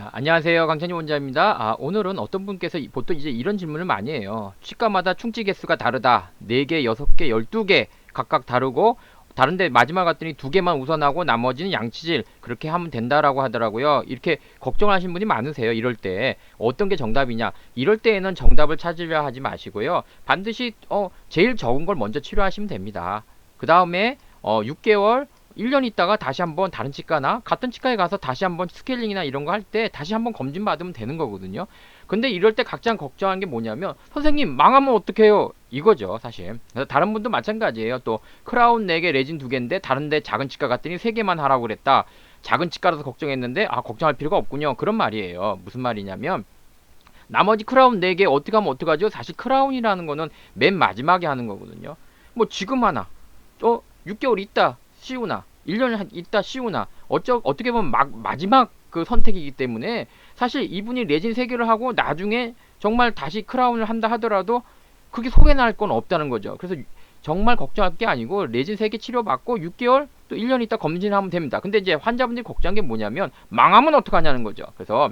자, 안녕하세요. 강찬희 원장입니다. 오늘은 어떤 분께서 보통 이제 이런 질문을 많이 해요. 치과마다 충치 개수가 다르다. 4개, 6개, 12개 각각 다르고 다른데 마지막 갔더니 2개만 우선하고 나머지는 양치질 그렇게 하면 된다라고 하더라고요. 이렇게 걱정하시는 분이 많으세요. 이럴 때 어떤 게 정답이냐? 이럴 때에는 정답을 찾으려 하지 마시고요. 반드시 제일 적은 걸 먼저 치료하시면 됩니다. 그 다음에 6개월 1년 있다가 다시 한번 다른 치과나 같은 치과에 가서 다시 한번 스케일링이나 이런 거 할 때 다시 한번 검진 받으면 되는 거거든요. 근데 이럴 때 각자 걱정한 게 뭐냐면 선생님 망하면 어떡해요? 이거죠 사실. 그래서 다른 분도 마찬가지예요. 또 크라운 4개 레진 2개인데 다른데 작은 치과 갔더니 3개만 하라고 그랬다. 작은 치과라서 걱정했는데 걱정할 필요가 없군요. 그런 말이에요. 무슨 말이냐면 나머지 크라운 4개 어떻게 하면 어떡하죠? 사실 크라운이라는 거는 맨 마지막에 하는 거거든요. 뭐 지금 하나 6개월 있다 씌우나 1년 있다 씌우나 어떻게 보면 마지막 그 선택이기 때문에 사실 이분이 레진 3개를 하고 나중에 정말 다시 크라운을 한다 하더라도 그게 소개 날 건 없다는 거죠. 그래서 정말 걱정할 게 아니고 레진 3개 치료받고 6개월 또 1년 있다 검진하면 됩니다. 근데 이제 환자분들이 걱정한 게 뭐냐면 망하면 어떡하냐는 거죠. 그래서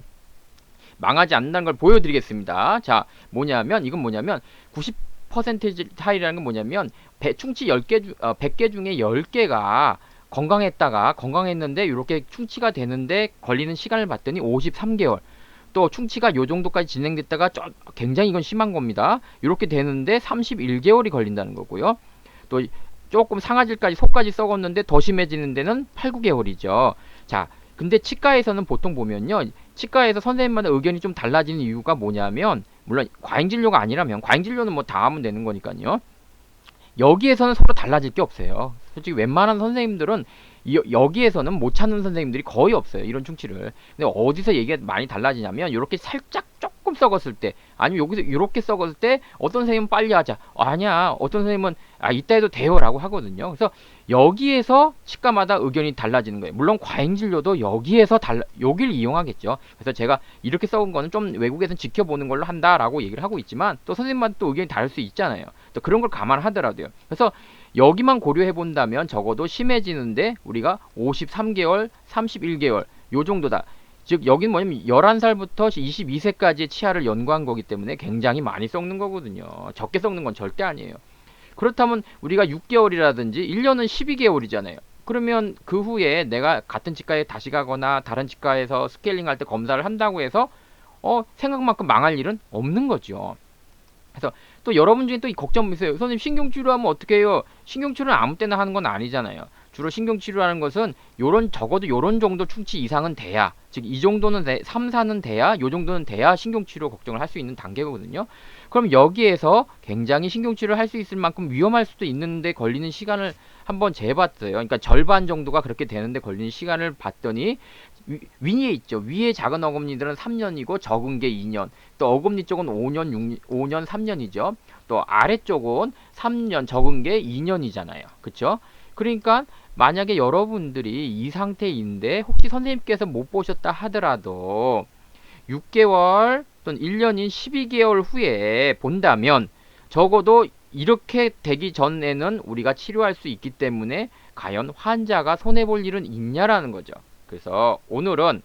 망하지 않는다는 걸 보여드리겠습니다. 자, 이건 뭐냐면 90% 차이라는 건 뭐냐면 충치 10개 100개 중에 10개가 건강했는데 이렇게 충치가 되는데 걸리는 시간을 봤더니 53개월. 또 충치가 요 정도까지 진행됐다가 굉장히 이건 심한 겁니다. 이렇게 되는데 31개월이 걸린다는 거고요. 또 조금 상아질까지 속까지 썩었는데 더 심해지는 데는 8, 9개월이죠. 자, 근데 치과에서는 보통 보면요. 치과에서 선생님마다 의견이 좀 달라지는 이유가 뭐냐면 물론 과잉진료가 아니라면 과잉진료는 뭐 다 하면 되는 거니까요. 여기에서는 서로 달라질 게 없어요. 솔직히 웬만한 선생님들은 여기에서는 못 찾는 선생님들이 거의 없어요. 이런 충치를. 근데 어디서 얘기가 많이 달라지냐면 이렇게 살짝 조금 썩었을 때 아니면 여기서 이렇게 썩었을 때 어떤 선생님은 빨리 하자. 아니야. 어떤 선생님은 이따 해도 돼요 라고 하거든요. 그래서 여기에서 치과마다 의견이 달라지는 거예요. 물론 과잉진료도 여기에서 여기를 이용하겠죠. 그래서 제가 이렇게 썩은 거는 좀 외국에서는 지켜보는 걸로 한다라고 얘기를 하고 있지만 또 선생님마다 또 의견이 다를 수 있잖아요. 또 그런 걸 감안하더라도요. 그래서 여기만 고려해 본다면 적어도 심해지는데 우리가 53개월, 31개월 요 정도다. 즉 여긴 뭐냐면 11살부터 22세까지의 치아를 연구한 거기 때문에 굉장히 많이 썩는 거거든요. 적게 썩는 건 절대 아니에요. 그렇다면 우리가 6개월이라든지 1년은 12개월이잖아요. 그러면 그 후에 내가 같은 치과에 다시 가거나 다른 치과에서 스케일링 할 때 검사를 한다고 해서 생각만큼 망할 일은 없는 거죠. 그래서 또 여러분 중에 또 이 걱정이 있어요. 선생님 신경치료하면 어떻게 해요? 신경치료는 아무 때나 하는 건 아니잖아요. 주로 신경치료하는 것은 적어도 요런 정도 충치 이상은 돼야, 즉 이 정도는 3, 4는 돼야, 요 정도는 돼야 신경치료 걱정을 할 수 있는 단계거든요. 그럼 여기에서 굉장히 신경치료를 할 수 있을 만큼 위험할 수도 있는데 걸리는 시간을 한번 재봤어요. 그러니까 절반 정도가 그렇게 되는데 걸리는 시간을 봤더니 위에 있죠. 위에 작은 어금니들은 3년이고 적은 게 2년. 또 어금니 쪽은 5년, 3년이죠. 또 아래쪽은 3년, 적은 게 2년이잖아요. 그쵸? 그러니까 만약에 여러분들이 이 상태인데 혹시 선생님께서 못 보셨다 하더라도 6개월 또는 1년인 12개월 후에 본다면 적어도 이렇게 되기 전에는 우리가 치료할 수 있기 때문에 과연 환자가 손해볼 일은 있냐라는 거죠. 그래서 오늘은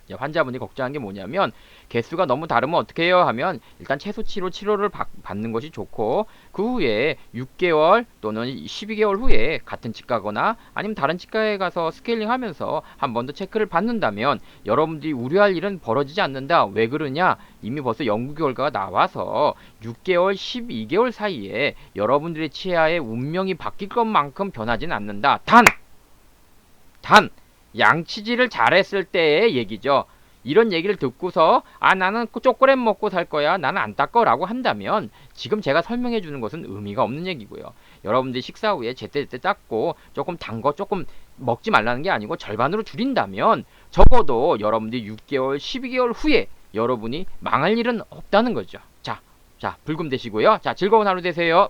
환자분이 걱정한 게 뭐냐면 개수가 너무 다르면 어떻게 해요 하면 일단 최소치로 치료를 받는 것이 좋고 그 후에 6개월 또는 12개월 후에 같은 치과거나 아니면 다른 치과에 가서 스케일링 하면서 한 번 더 체크를 받는다면 여러분들이 우려할 일은 벌어지지 않는다. 왜 그러냐? 이미 벌써 연구 결과가 나와서 6개월, 12개월 사이에 여러분들의 치아의 운명이 바뀔 것만큼 변하지는 않는다. 단 양치질을 잘했을 때의 얘기죠. 이런 얘기를 듣고서 나는 초콜릿 먹고 살 거야 나는 안 닦어 라고 한다면 지금 제가 설명해 주는 것은 의미가 없는 얘기고요. 여러분들이 식사 후에 제때제때 닦고 조금 단 거 조금 먹지 말라는 게 아니고 절반으로 줄인다면 적어도 여러분들이 6개월 12개월 후에 여러분이 망할 일은 없다는 거죠. 자 불금 되시고요. 자 즐거운 하루 되세요.